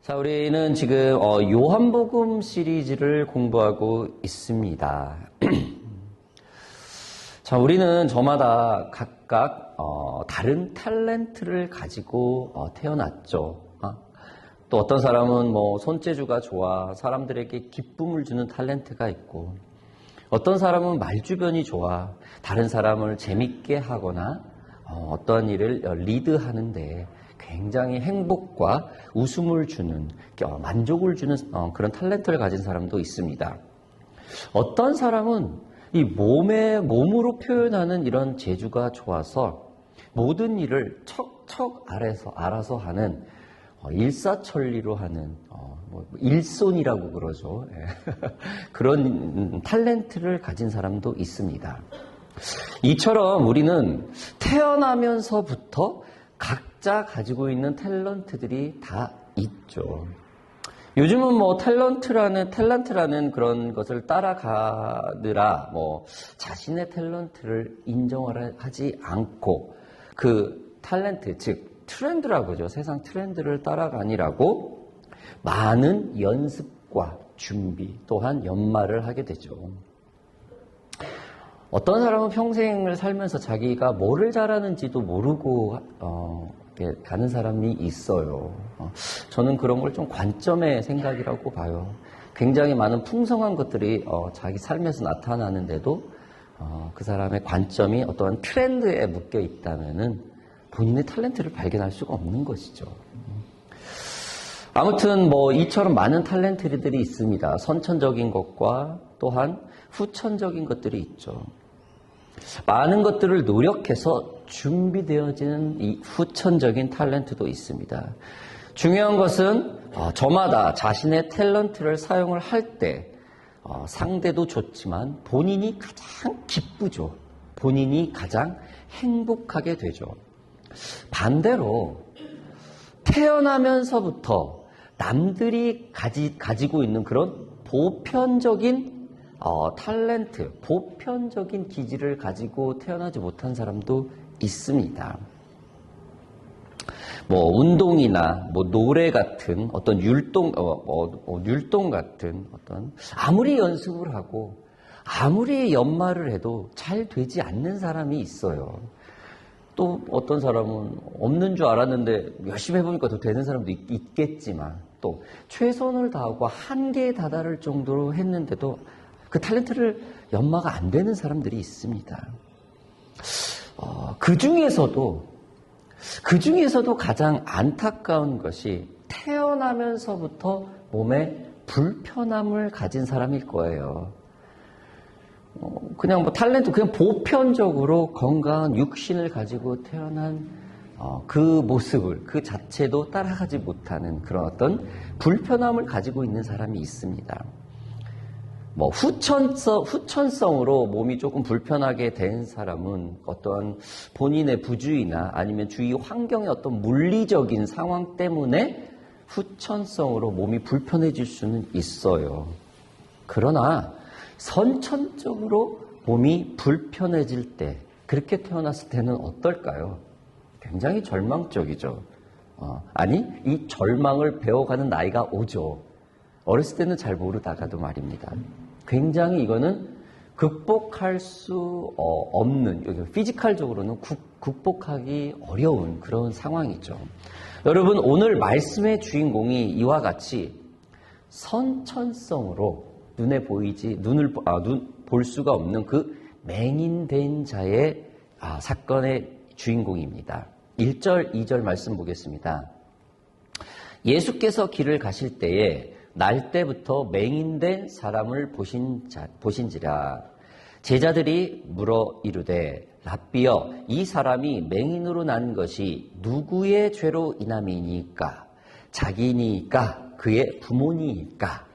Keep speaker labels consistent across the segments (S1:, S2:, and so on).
S1: 자, 우리는 지금 요한복음 시리즈를 공부하고 있습니다. 자, 우리는 저마다 각각 다른 탤런트를 가지고 태어났죠. 또 어떤 사람은 손재주가 좋아 사람들에게 기쁨을 주는 탤런트가 있고, 어떤 사람은 말주변이 좋아 다른 사람을 재밌게 하거나 어떠한 일을 리드하는데 굉장히 행복과 웃음을 주는, 만족을 주는 그런 탤런트를 가진 사람도 있습니다. 어떤 사람은 이 몸으로 표현하는 이런 재주가 좋아서 모든 일을 척척 알아서 하는, 일사천리로 하는, 일손이라고 그러죠. 그런 탤런트를 가진 사람도 있습니다. 이처럼 우리는 태어나면서부터 각자 가지고 있는 탤런트들이 다 있죠. 요즘은 탤런트라는 그런 것을 따라가느라 자신의 탤런트를 인정하지 않고 그 탤런트, 즉 트렌드라고 하죠. 세상 트렌드를 따라가니라고 많은 연습과 준비 또한 연말을 하게 되죠. 어떤 사람은 평생을 살면서 자기가 뭐를 잘하는지도 모르고 가는 사람이 있어요. 저는 그런 걸 좀 관점의 생각이라고 봐요. 굉장히 많은 풍성한 것들이 자기 삶에서 나타나는데도 그 사람의 관점이 어떠한 트렌드에 묶여 있다면은 본인의 탤런트를 발견할 수가 없는 것이죠. 아무튼 이처럼 많은 탤런트들이 있습니다. 선천적인 것과 또한 후천적인 것들이 있죠. 많은 것들을 노력해서 준비되어지는 이 후천적인 탤런트도 있습니다. 중요한 것은 저마다 자신의 탤런트를 사용을 할 때 상대도 좋지만 본인이 가장 기쁘죠. 본인이 가장 행복하게 되죠. 반대로 태어나면서부터 남들이 가지고 있는 그런 보편적인 탤런트, 보편적인 기질을 가지고 태어나지 못한 사람도 있습니다. 운동이나 노래 같은 어떤 율동 같은 아무리 연습을 하고 아무리 연말을 해도 잘 되지 않는 사람이 있어요. 또 어떤 사람은 없는 줄 알았는데 열심히 해보니까 더 되는 사람도 있겠지만, 또 최선을 다하고 한계에 다다를 정도로 했는데도 그 탤런트를 연마가 안 되는 사람들이 있습니다. 그 중에서도 가장 안타까운 것이 태어나면서부터 몸에 불편함을 가진 사람일 거예요. 그냥 탤런트, 그냥 보편적으로 건강한 육신을 가지고 태어난 그 모습을, 그 자체도 따라가지 못하는 그런 어떤 불편함을 가지고 있는 사람이 있습니다. 후천성으로 몸이 조금 불편하게 된 사람은 어떠한 본인의 부주의나 아니면 주위 환경의 어떤 물리적인 상황 때문에 후천성으로 몸이 불편해질 수는 있어요. 그러나 선천적으로 몸이 불편해질 때, 그렇게 태어났을 때는 어떨까요? 굉장히 절망적이죠. 이 절망을 배워가는 나이가 오죠. 어렸을 때는 잘 모르다가도 말입니다. 굉장히 이거는 극복할 수 없는, 피지컬적으로는 극복하기 어려운 그런 상황이죠. 여러분, 오늘 말씀의 주인공이 이와 같이 선천성으로 눈에 보이지, 볼 수가 없는 그 맹인된 자의 사건의 주인공입니다. 1절, 2절 말씀 보겠습니다. 예수께서 길을 가실 때에 날 때부터 맹인된 사람을 보신지라. 제자들이 물어 이르되 랍비여, 이 사람이 맹인으로 난 것이 누구의 죄로 인함이니까? 자기니까? 그의 부모니까?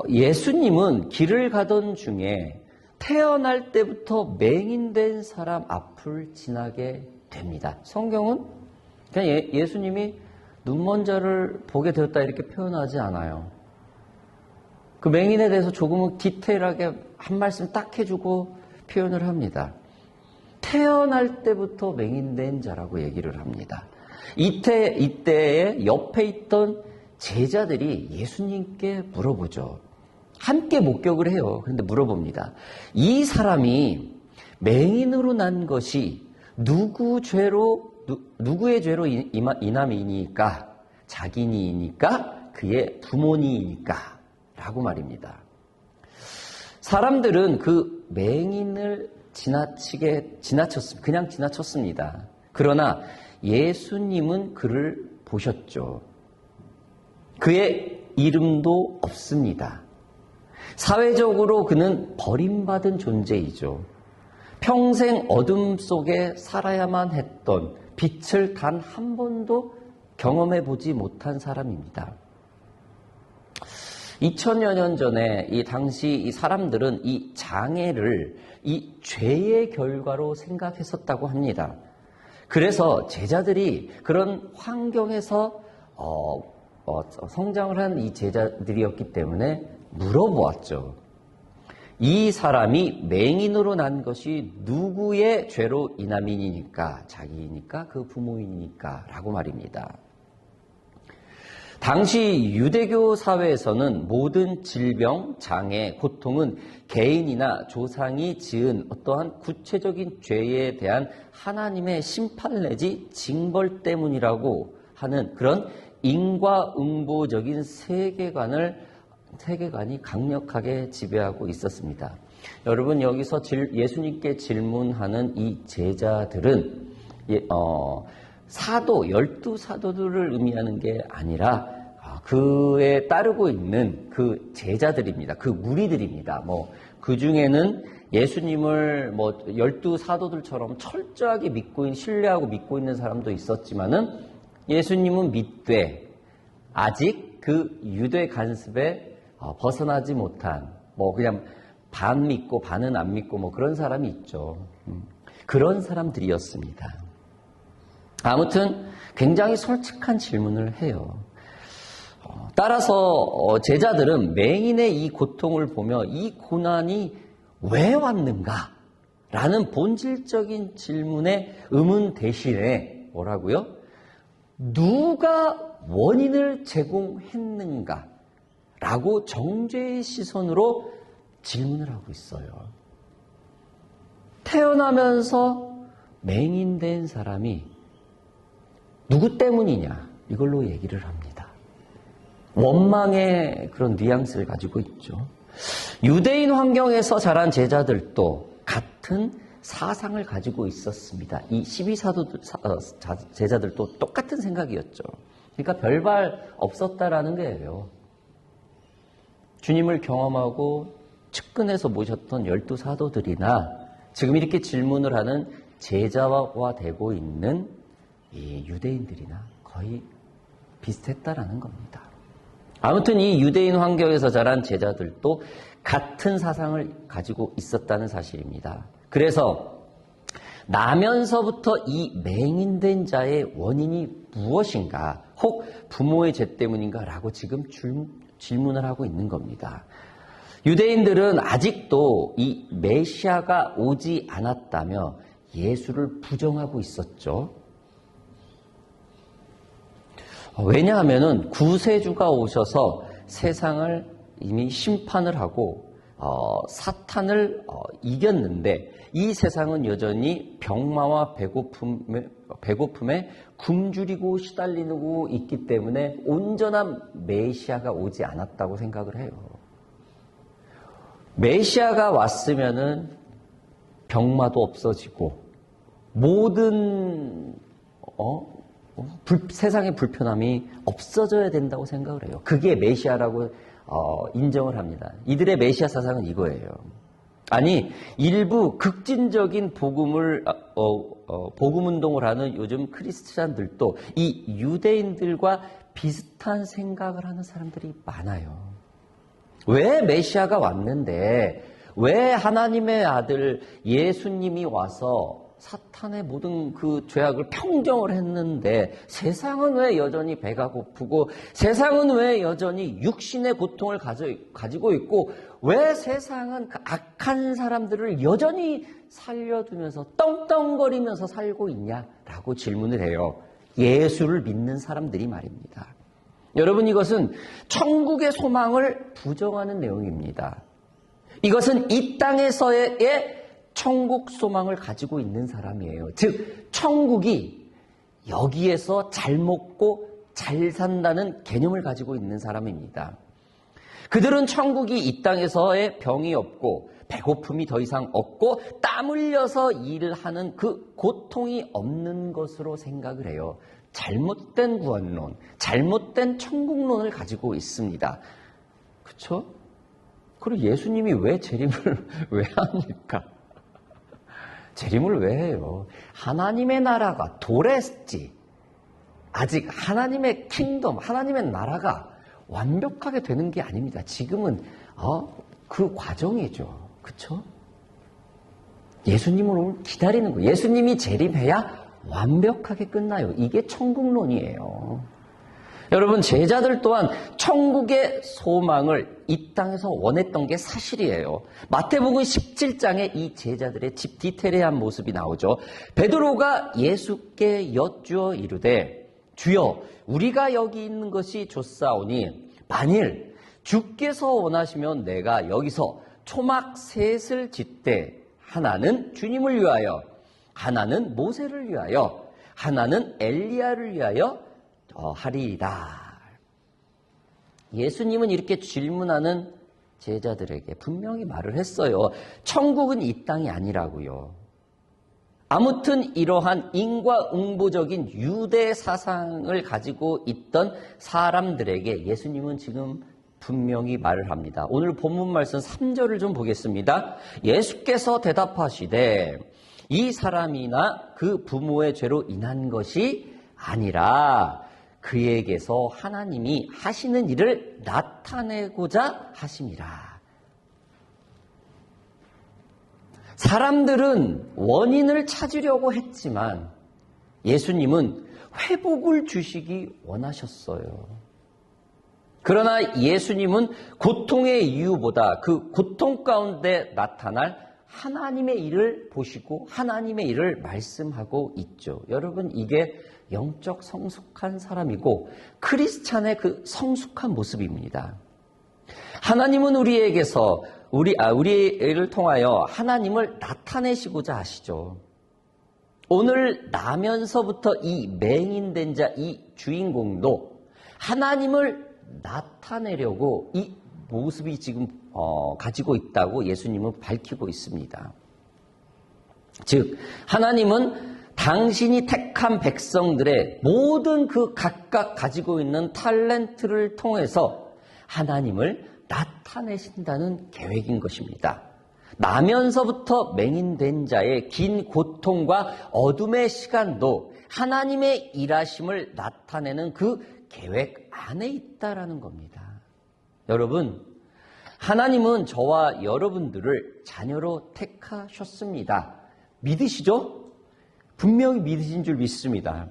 S1: 예수님은 길을 가던 중에 태어날 때부터 맹인된 사람 앞을 지나게 됩니다. 성경은 그냥 예수님이 눈먼 자를 보게 되었다 이렇게 표현하지 않아요. 그 맹인에 대해서 조금은 디테일하게 한 말씀 딱 해주고 표현을 합니다. 태어날 때부터 맹인된 자라고 얘기를 합니다. 이때에 옆에 있던 제자들이 예수님께 물어보죠. 함께 목격을 해요. 그런데 물어봅니다. 이 사람이 맹인으로 난 것이 누구의 죄로 인함이니까? 자기니이니까? 그의 부모니이니까? 라고 말입니다. 사람들은 그 맹인을 그냥 지나쳤습니다. 그러나 예수님은 그를 보셨죠. 그의 이름도 없습니다. 사회적으로 그는 버림받은 존재이죠. 평생 어둠 속에 살아야만 했던 빛을 단 한 번도 경험해 보지 못한 사람입니다. 2000여 년 전에 당시 이 사람들은 이 장애를 이 죄의 결과로 생각했었다고 합니다. 그래서 제자들이 그런 환경에서 성장을 한 이 제자들이었기 때문에 물어보았죠. 이 사람이 맹인으로 난 것이 누구의 죄로 인함이니까? 자기이니까? 그 부모이니까? 라고 말입니다. 당시 유대교 사회에서는 모든 질병, 장애, 고통은 개인이나 조상이 지은 어떠한 구체적인 죄에 대한 하나님의 심판 내지 징벌 때문이라고 하는 그런 인과응보적인 세계관이 강력하게 지배하고 있었습니다. 여러분, 여기서 예수님께 질문하는 이 제자들은 사도, 12사도들을 의미하는 게 아니라 그에 따르고 있는 그 제자들입니다. 그 무리들입니다. 그 중에는 예수님을 12사도들처럼 철저하게 신뢰하고 믿고 있는 사람도 있었지만은 예수님은 믿되 아직 그 유대 간섭에 벗어나지 못한 그냥 반 믿고 반은 안 믿고 그런 사람이 있죠. 그런 사람들이었습니다. 아무튼 굉장히 솔직한 질문을 해요. 따라서 제자들은 맹인의 이 고통을 보며 이 고난이 왜 왔는가? 라는 본질적인 질문의 의문 대신에 뭐라고요? 누가 원인을 제공했는가? 라고 정죄의 시선으로 질문을 하고 있어요. 태어나면서 맹인된 사람이 누구 때문이냐? 이걸로 얘기를 합니다. 원망의 그런 뉘앙스를 가지고 있죠. 유대인 환경에서 자란 제자들도 같은 사상을 가지고 있었습니다. 이 12사도 제자들도 똑같은 생각이었죠. 그러니까 별발 없었다라는 거예요. 주님을 경험하고 측근해서 모셨던 12사도들이나 지금 이렇게 질문을 하는 제자화 되고 있는 이 유대인들이나 거의 비슷했다라는 겁니다. 아무튼 이 유대인 환경에서 자란 제자들도 같은 사상을 가지고 있었다는 사실입니다. 그래서 나면서부터 이 맹인된 자의 원인이 무엇인가, 혹 부모의 죄 때문인가 라고 지금 질문을 하고 있는 겁니다. 유대인들은 아직도 이 메시아가 오지 않았다며 예수를 부정하고 있었죠. 왜냐하면 구세주가 오셔서 세상을 이미 심판을 하고 사탄을 이겼는데 이 세상은 여전히 병마와 배고픔에 굶주리고 시달리고 있기 때문에 온전한 메시아가 오지 않았다고 생각을 해요. 메시아가 왔으면은 병마도 없어지고 모든 세상의 불편함이 없어져야 된다고 생각을 해요. 그게 메시아라고 인정을 합니다. 이들의 메시아 사상은 이거예요. 아니, 일부 극진적인 복음 운동을 하는 요즘 크리스찬들도 이 유대인들과 비슷한 생각을 하는 사람들이 많아요. 왜 메시아가 왔는데, 왜 하나님의 아들 예수님이 와서 사탄의 모든 그 죄악을 평정을 했는데 세상은 왜 여전히 배가 고프고 세상은 왜 여전히 육신의 고통을 가지고 있고 왜 세상은 그 악한 사람들을 여전히 살려두면서 떵떵거리면서 살고 있냐라고 질문을 해요. 예수를 믿는 사람들이 말입니다. 여러분, 이것은 천국의 소망을 부정하는 내용입니다. 이것은 이 땅에서의 천국 소망을 가지고 있는 사람이에요. 즉, 천국이 여기에서 잘 먹고 잘 산다는 개념을 가지고 있는 사람입니다. 그들은 천국이 이 땅에서의 병이 없고 배고픔이 더 이상 없고 땀 흘려서 일을 하는 그 고통이 없는 것으로 생각을 해요. 잘못된 구원론, 잘못된 천국론을 가지고 있습니다. 그렇죠? 그리고 예수님이 왜 재림을 왜 합니까? 재림을 왜 해요? 하나님의 나라가 도래했지. 아직 하나님의 킹덤, 하나님의 나라가 완벽하게 되는 게 아닙니다. 지금은 그 과정이죠. 그렇죠? 예수님을 오늘 기다리는 거예요. 예수님이 재림해야 완벽하게 끝나요. 이게 천국론이에요. 여러분, 제자들 또한 천국의 소망을 이 땅에서 원했던 게 사실이에요. 마태복음 17장에 이 제자들의 디테일한 모습이 나오죠. 베드로가 예수께 여쭈어 이르되 주여, 우리가 여기 있는 것이 좋사오니 만일 주께서 원하시면 내가 여기서 초막 셋을 짓되 하나는 주님을 위하여, 하나는 모세를 위하여, 하나는 엘리야를 위하여 하리이다. 예수님은 이렇게 질문하는 제자들에게 분명히 말을 했어요. 천국은 이 땅이 아니라고요. 아무튼 이러한 인과응보적인 유대 사상을 가지고 있던 사람들에게 예수님은 지금 분명히 말을 합니다. 오늘 본문 말씀 3절을 좀 보겠습니다. 예수께서 대답하시되 이 사람이나 그 부모의 죄로 인한 것이 아니라 그에게서 하나님이 하시는 일을 나타내고자 하심이라. 사람들은 원인을 찾으려고 했지만 예수님은 회복을 주시기 원하셨어요. 그러나 예수님은 고통의 이유보다 그 고통 가운데 나타날 하나님의 일을 보시고 하나님의 일을 말씀하고 있죠. 여러분, 이게 영적 성숙한 사람이고 크리스찬의 그 성숙한 모습입니다. 하나님은 우리에게서 우리를 통하여 하나님을 나타내시고자 하시죠. 오늘 나면서부터 이 맹인된 자, 이 주인공도 하나님을 나타내려고 이 모습이 지금 가지고 있다고 예수님은 밝히고 있습니다. 즉, 하나님은 당신이 택한 백성들의 모든 그 각각 가지고 있는 탤런트를 통해서 하나님을 나타내신다는 계획인 것입니다. 나면서부터 맹인된 자의 긴 고통과 어둠의 시간도 하나님의 일하심을 나타내는 그 계획 안에 있다라는 겁니다. 여러분, 하나님은 저와 여러분들을 자녀로 택하셨습니다. 믿으시죠? 분명히 믿으신 줄 믿습니다.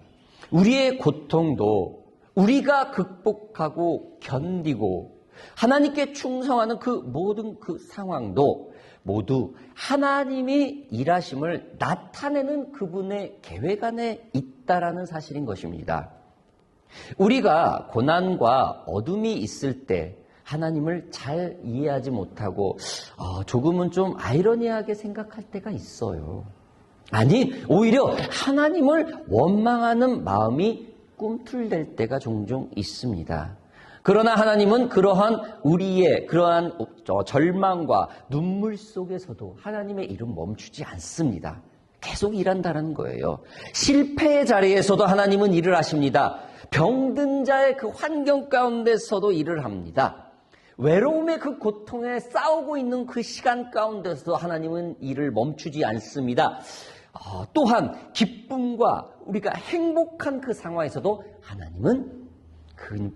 S1: 우리의 고통도 우리가 극복하고 견디고 하나님께 충성하는 그 모든 그 상황도 모두 하나님이 일하심을 나타내는 그분의 계획 안에 있다라는 사실인 것입니다. 우리가 고난과 어둠이 있을 때 하나님을 잘 이해하지 못하고 조금은 좀 아이러니하게 생각할 때가 있어요. 아니, 오히려 하나님을 원망하는 마음이 꿈틀댈 때가 종종 있습니다. 그러나 하나님은 우리의 그러한 절망과 눈물 속에서도 하나님의 일은 멈추지 않습니다. 계속 일한다는 거예요. 실패의 자리에서도 하나님은 일을 하십니다. 병든 자의 그 환경 가운데서도 일을 합니다. 외로움의 그 고통에 싸우고 있는 그 시간 가운데서도 하나님은 일을 멈추지 않습니다. 또한 기쁨과 우리가 행복한 그 상황에서도 하나님은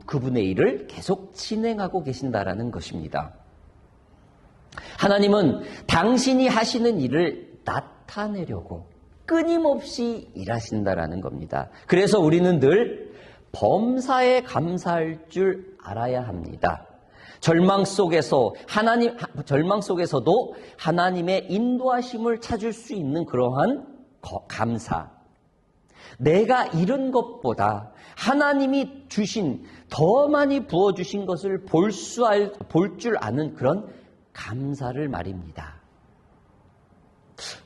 S1: 그분의 일을 계속 진행하고 계신다라는 것입니다. 하나님은 당신이 하시는 일을 나타내려고 끊임없이 일하신다라는 겁니다. 그래서 우리는 늘 범사에 감사할 줄 알아야 합니다. 절망 속에서도 하나님의 인도하심을 찾을 수 있는 그러한 감사. 내가 잃은 것보다 하나님이 주신 더 많이 부어주신 것을 볼 줄 아는 그런 감사를 말입니다.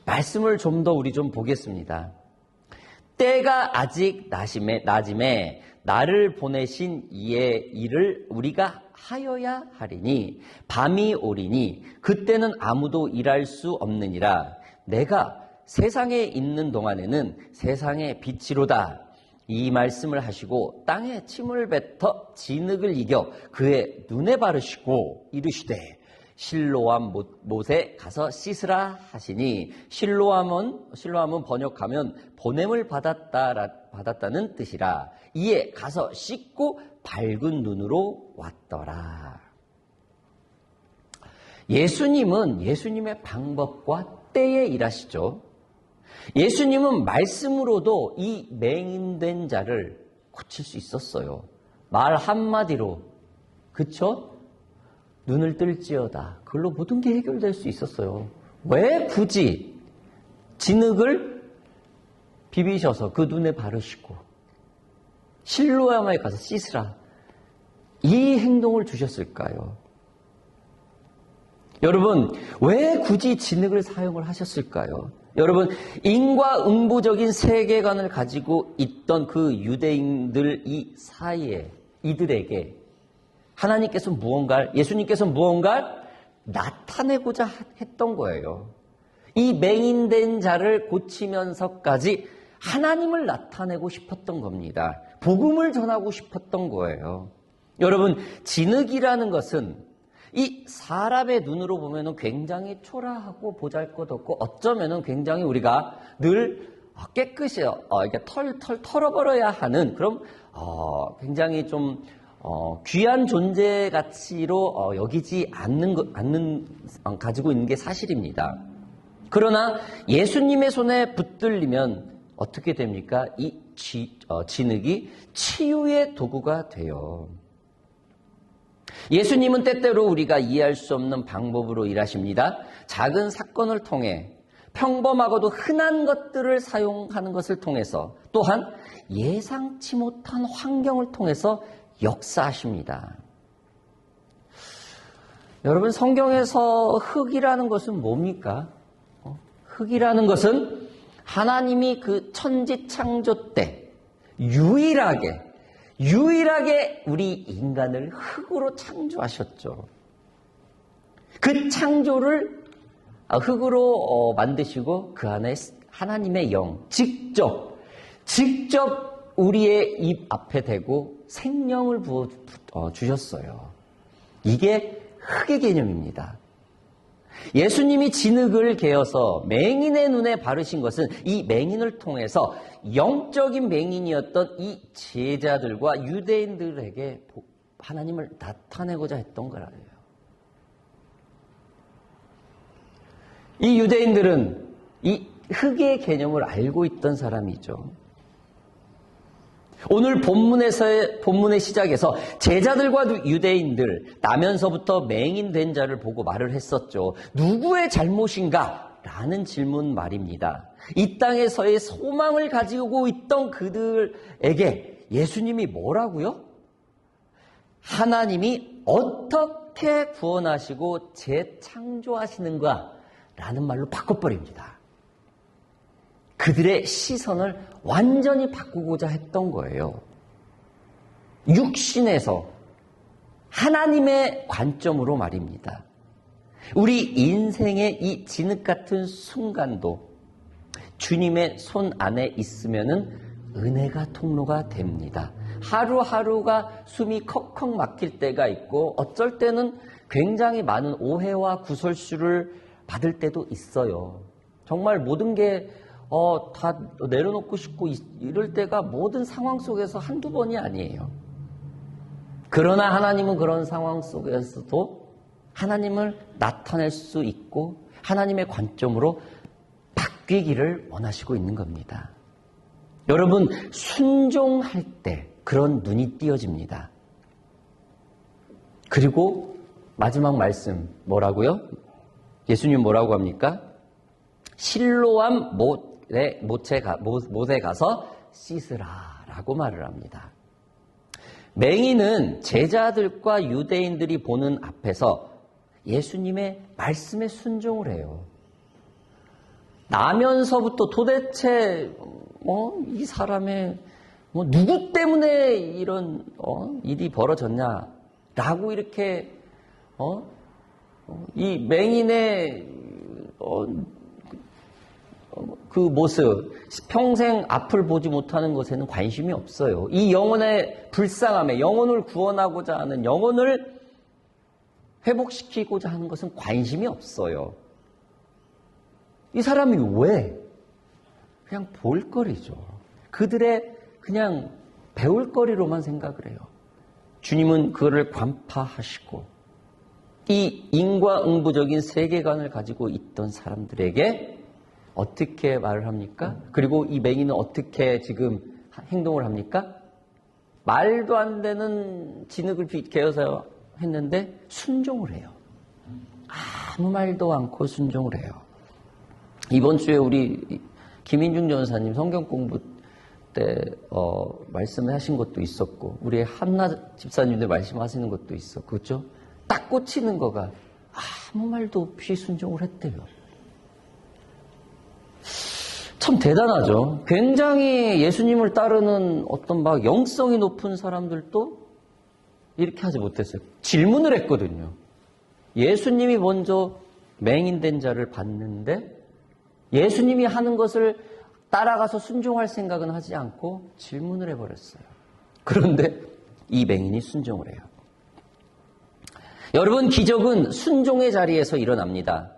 S1: 말씀을 좀 더 우리 좀 보겠습니다. 때가 아직 낮임에 나를 보내신 이의 일을 우리가 하여야 하리니 밤이 오리니 그때는 아무도 일할 수 없느니라. 내가 세상에 있는 동안에는 세상의 빛이로다. 이 말씀을 하시고 땅에 침을 뱉어 진흙을 이겨 그의 눈에 바르시고 이르시되 실로암 못에 가서 씻으라 하시니 실로암은 번역하면 보냄을 받았다는 뜻이라. 이에 가서 씻고 밝은 눈으로 왔더라. 예수님은 예수님의 방법과 때에 일하시죠. 예수님은 말씀으로도 이 맹인된 자를 고칠 수 있었어요. 말 한마디로, 그쵸? 눈을 뜰지어다. 그걸로 모든 게 해결될 수 있었어요. 왜 굳이 진흙을 비비셔서 그 눈에 바르시고 실로암에 가서 씻으라, 이 행동을 주셨을까요? 여러분, 왜 굳이 진흙을 사용을 하셨을까요? 여러분, 인과응보적인 세계관을 가지고 있던 그 유대인들 이 사이에 이들에게 하나님께서 예수님께서 무언가를 나타내고자 했던 거예요. 이 맹인된 자를 고치면서까지 하나님을 나타내고 싶었던 겁니다. 복음을 전하고 싶었던 거예요. 여러분, 진흙이라는 것은 이 사람의 눈으로 보면은 굉장히 초라하고 보잘것없고 어쩌면은 굉장히 우리가 늘 깨끗이 이렇게 털어버려야 하는 그런 굉장히 좀 귀한 존재 가치로 여기지 가지고 있는 게 사실입니다. 그러나 예수님의 손에 붙들리면 어떻게 됩니까? 이 진흙이 치유의 도구가 돼요. 예수님은 때때로 우리가 이해할 수 없는 방법으로 일하십니다. 작은 사건을 통해 평범하고도 흔한 것들을 사용하는 것을 통해서 또한 예상치 못한 환경을 통해서 역사하십니다. 여러분, 성경에서 흙이라는 것은 뭡니까? 흙이라는 것은 하나님이 그 천지 창조 때 유일하게 우리 인간을 흙으로 창조하셨죠. 그 창조를 흙으로 만드시고 그 안에 하나님의 영 직접 우리의 입 앞에 대고 생명을 부어 주셨어요. 이게 흙의 개념입니다. 예수님이 진흙을 개어서 맹인의 눈에 바르신 것은 이 맹인을 통해서 영적인 맹인이었던 이 제자들과 유대인들에게 하나님을 나타내고자 했던 거라요. 이 유대인들은 이 흙의 개념을 알고 있던 사람이죠. 오늘 본문의 시작에서 제자들과 유대인들, 나면서부터 맹인된 자를 보고 말을 했었죠. 누구의 잘못인가? 라는 질문 말입니다. 이 땅에서의 소망을 가지고 있던 그들에게 예수님이 뭐라고요? 하나님이 어떻게 구원하시고 재창조하시는가? 라는 말로 바꿔버립니다. 그들의 시선을 완전히 바꾸고자 했던 거예요. 육신에서 하나님의 관점으로 말입니다. 우리 인생의 이 진흙 같은 순간도 주님의 손 안에 있으면은 은혜가 통로가 됩니다. 하루하루가 숨이 컥컥 막힐 때가 있고 어쩔 때는 굉장히 많은 오해와 구설수를 받을 때도 있어요. 정말 모든 게 다 내려놓고 싶고 이럴 때가 모든 상황 속에서 한두 번이 아니에요. 그러나 하나님은 그런 상황 속에서도 하나님을 나타낼 수 있고 하나님의 관점으로 바뀌기를 원하시고 있는 겁니다. 여러분, 순종할 때 그런 눈이 띄어집니다. 그리고 마지막 말씀 뭐라고요? 예수님 뭐라고 합니까? 실로암 못에 가서 씻으라라고 말을 합니다. 맹인은 제자들과 유대인들이 보는 앞에서 예수님의 말씀에 순종을 해요. 나면서부터 도대체 이 사람의 누구 때문에 이런 일이 벌어졌냐라고 이렇게 이 맹인의 그 모습, 평생 앞을 보지 못하는 것에는 관심이 없어요. 이 영혼의 불쌍함에 영혼을 구원하고자 하는, 영혼을 회복시키고자 하는 것은 관심이 없어요. 이 사람이 왜? 그냥 볼거리죠. 그들의 그냥 배울거리로만 생각을 해요. 주님은 그거를 관파하시고 이 인과응보적인 세계관을 가지고 있던 사람들에게 어떻게 말을 합니까? 그리고 이 맹인은 어떻게 지금 행동을 합니까? 말도 안 되는 진흙을 개어서 했는데 순종을 해요. 아무 말도 않고 순종을 해요. 이번 주에 우리 김인중 전사님 성경 공부 때 말씀을 하신 것도 있었고, 우리 한나 집사님들 말씀하시는 것도 있었고, 그렇죠? 딱 꽂히는 거가 아무 말도 없이 순종을 했대요. 참 대단하죠. 굉장히 예수님을 따르는 어떤 막 영성이 높은 사람들도 이렇게 하지 못했어요. 질문을 했거든요. 예수님이 먼저 맹인된 자를 봤는데 예수님이 하는 것을 따라가서 순종할 생각은 하지 않고 질문을 해버렸어요. 그런데 이 맹인이 순종을 해요. 여러분, 기적은 순종의 자리에서 일어납니다.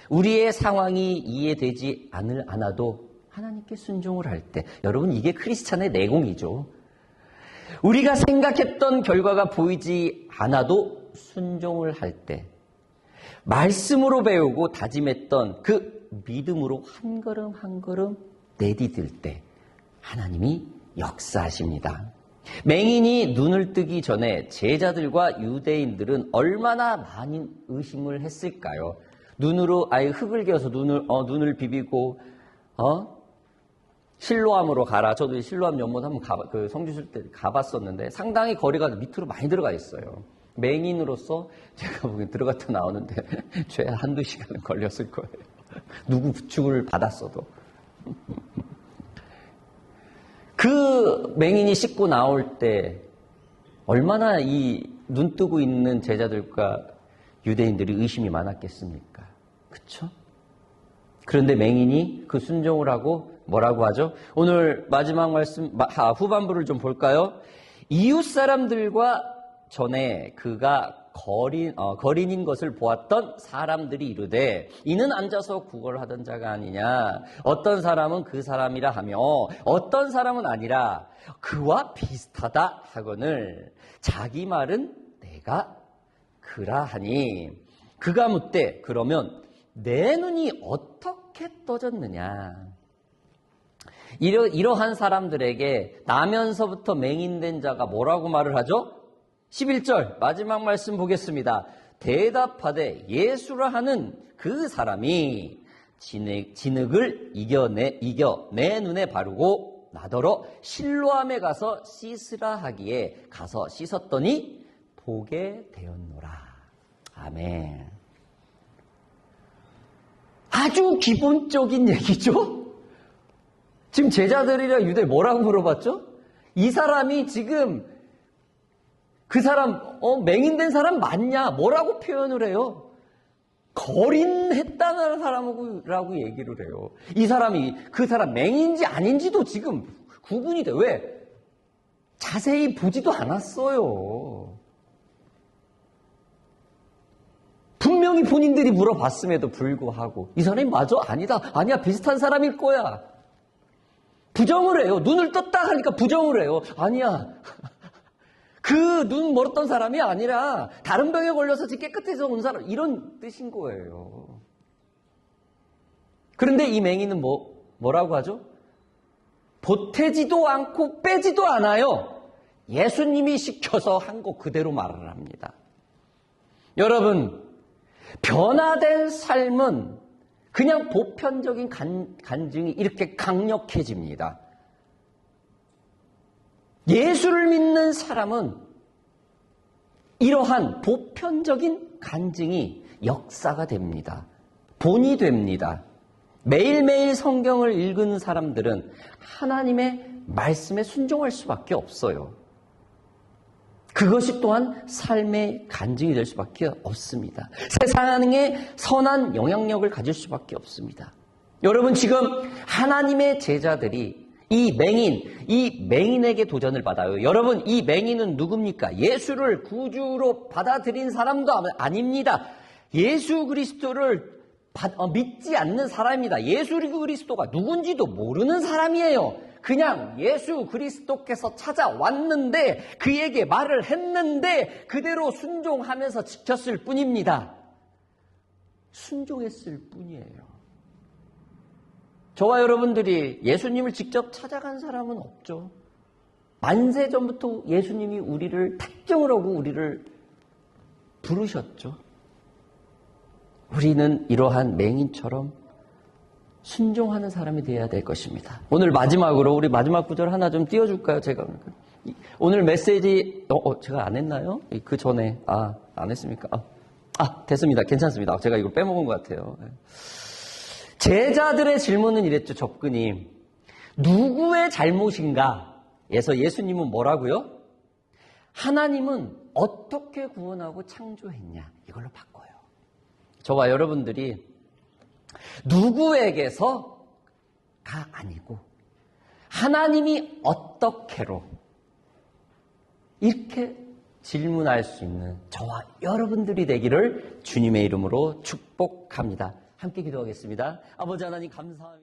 S1: 우리의 상황이 이해되지 않아도 하나님께 순종을 할 때, 여러분, 이게 크리스찬의 내공이죠. 우리가 생각했던 결과가 보이지 않아도 순종을 할 때, 말씀으로 배우고 다짐했던 그 믿음으로 한 걸음 한 걸음 내디딜 때 하나님이 역사하십니다. 맹인이 눈을 뜨기 전에 제자들과 유대인들은 얼마나 많은 의심을 했을까요? 눈으로 아예 흙을 개어서 눈을 비비고 실로암으로 가라. 저도 실로암 연못 한번 성지순 때 가봤었는데 상당히 거리가 밑으로 많이 들어가 있어요. 맹인으로서 제가 보기엔 들어갔다 나오는데 최하 한두 시간은 걸렸을 거예요. 누구 부축을 받았어도. 그 맹인이 씻고 나올 때 얼마나 이 눈 뜨고 있는 제자들과 유대인들이 의심이 많았겠습니까? 그렇죠? 그런데 맹인이 그 순종을 하고 뭐라고 하죠? 오늘 마지막 말씀 후반부를 좀 볼까요? 이웃 사람들과 전에 그가 거린인 것을 보았던 사람들이 이르되 이는 앉아서 구걸하던 자가 아니냐, 어떤 사람은 그 사람이라 하며 어떤 사람은 아니라 그와 비슷하다 하거늘 자기 말은 내가 그라하니 그가 묻되 그러면 내 눈이 어떻게 떠졌느냐. 이러한 사람들에게 나면서부터 맹인된 자가 뭐라고 말을 하죠? 11절 마지막 말씀 보겠습니다. 대답하되 예수라 하는 그 사람이 진흙을 이겨 내 눈에 바르고 나더러 실로암에 가서 씻으라 하기에 가서 씻었더니 보게 되었노라. 아멘. 아주 기본적인 얘기죠. 지금 제자들이랑 유대 뭐라고 물어봤죠? 이 사람이 지금 그 사람 맹인된 사람 맞냐? 뭐라고 표현을 해요? 거린했다는 사람이라고 얘기를 해요. 이 사람이 그 사람 맹인지 아닌지도 지금 구분이 돼. 왜? 자세히 보지도 않았어요. 분명히 본인들이 물어봤음에도 불구하고 이 사람이 맞아? 아니다. 아니야. 비슷한 사람일 거야. 부정을 해요. 눈을 떴다 하니까 부정을 해요. 아니야. 그 눈 멀었던 사람이 아니라 다른 병에 걸려서 지금 깨끗해서 온 사람, 이런 뜻인 거예요. 그런데 이 맹인은 뭐라고 하죠? 보태지도 않고 빼지도 않아요. 예수님이 시켜서 한 거 그대로 말을 합니다. 여러분, 변화된 삶은 그냥 보편적인 간증이 이렇게 강력해집니다. 예수를 믿는 사람은 이러한 보편적인 간증이 역사가 됩니다. 본이 됩니다. 매일매일 성경을 읽은 사람들은 하나님의 말씀에 순종할 수밖에 없어요. 그것이 또한 삶의 간증이 될 수밖에 없습니다. 세상에 선한 영향력을 가질 수밖에 없습니다. 여러분, 지금 하나님의 제자들이 이 맹인에게 도전을 받아요. 여러분, 이 맹인은 누굽니까? 예수를 구주로 받아들인 사람도 아닙니다. 예수 그리스도를 믿지 않는 사람입니다. 예수 그리스도가 누군지도 모르는 사람이에요. 그냥 예수 그리스도께서 찾아왔는데 그에게 말을 했는데 그대로 순종하면서 지켰을 뿐입니다. 순종했을 뿐이에요. 저와 여러분들이 예수님을 직접 찾아간 사람은 없죠. 만세 전부터 예수님이 우리를 택정을 하고 우리를 부르셨죠. 우리는 이러한 맹인처럼 순종하는 사람이 되어야 될 것입니다. 오늘 마지막으로 우리 마지막 구절 하나 좀 띄워줄까요? 제가 오늘 메시지 제가 안 했나요? 그 전에 안 했습니까? 됐습니다. 괜찮습니다. 제가 이걸 빼먹은 것 같아요. 제자들의 질문은 이랬죠. 접근이 누구의 잘못인가? 에서 예수님은 뭐라고요? 하나님은 어떻게 구원하고 창조했냐? 이걸로 바꿔요. 저와 여러분들이 누구에게서가 아니고 하나님이 어떻게로 이렇게 질문할 수 있는 저와 여러분들이 되기를 주님의 이름으로 축복합니다. 함께 기도하겠습니다. 아버지 하나님 감사합니다.